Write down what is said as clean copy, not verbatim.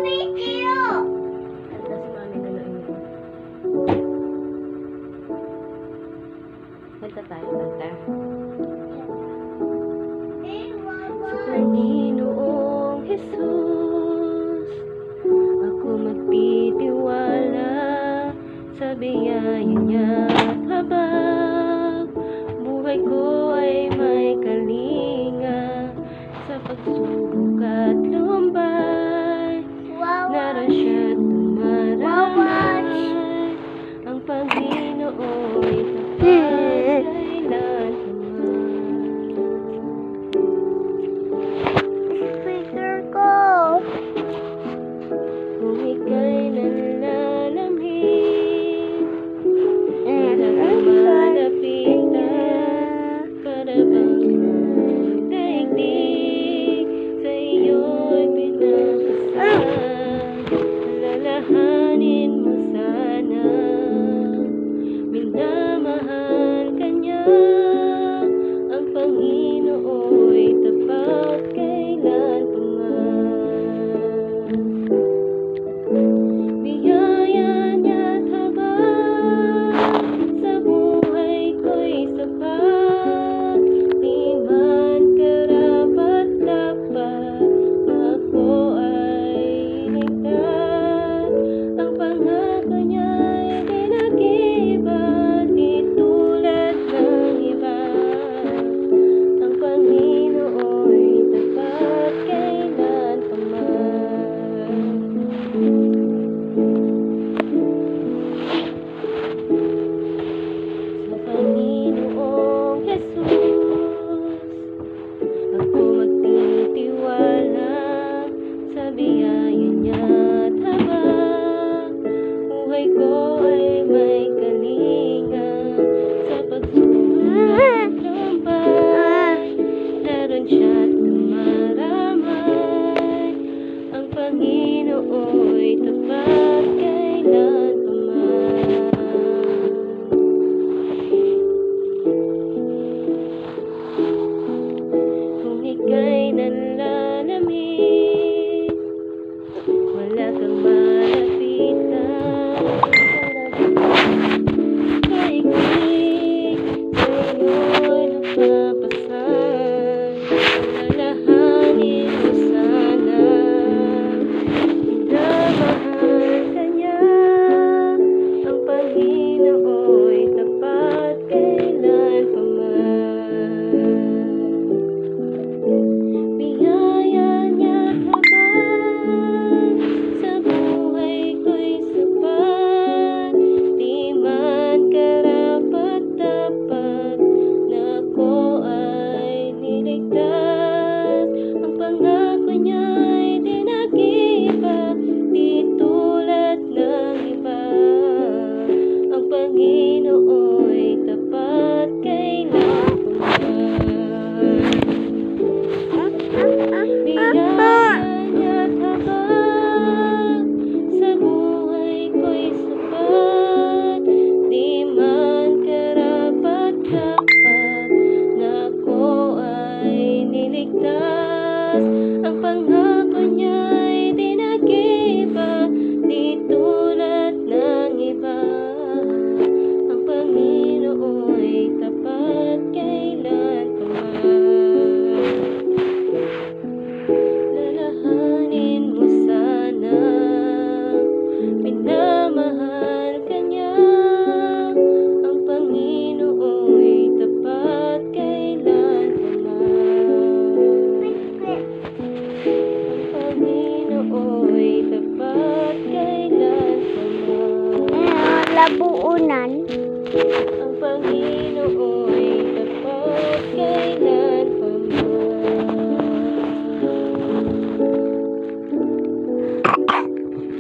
Kanta si Mami na lang yun. Kanta tayo, kanta. Sa Panginoong Jesus, ako magtitiwala sa biyaya niya at habang buhay ko ay may kalinga sa pagsubok at lumbay, naroon siya't tumaramay. Ang Panginoon ay tapat kailan kung ika'y nanlalamig, wala kang malapitan, para bang daigdig sa iyo'y pinapasal. Alalahanin mo sana, minamahal ka niya, ang Panginoo'y tapat kailan paman. Biyaya niya't habang sa buhay ko'y sapat, di man karapat-dapat ako ay ligtas. Ang pangako niya'y di nag-iba, di tulad ng iba. Ang Panginoo'y tapat kailan paman. Sa Panginoong Jesus, ako magtitiwala sa biyaya niya't habang buhay ko ay may kalinga sa pagsubok at lumbay, naroon siya't tumaramay. Ang Panginoo'y tapat kailan paman. Kung ika'y nanlalamig, wala kang malapitan, daigdig sa iyo'y napapasal. Alalahanin mo sana, minamahal ka niya, ang Panginoo'y tapat kailan paman. Biyaya niya't habang sa buhay ko'y sapat, di man karapat-dapat na ako ay niligtas. Ang pangako niya'y di nag-iba, di tulad ng iba. Ang Panginoo'y tapat kailan paman. Biyaya niya't habang sa buhay ko'y sapat, di man karapat-dapat na ako ay niligtas. Ang pangako niya'y di nag-iba, di tulad ng iba. Ang Panginoo'y tapat kailan paman. Lalahanin mo sana, minamahal ka niya, ang Panginoo'y tapat kailan paman. Ang Panginoo'y tapat kailan paman. Labuunan.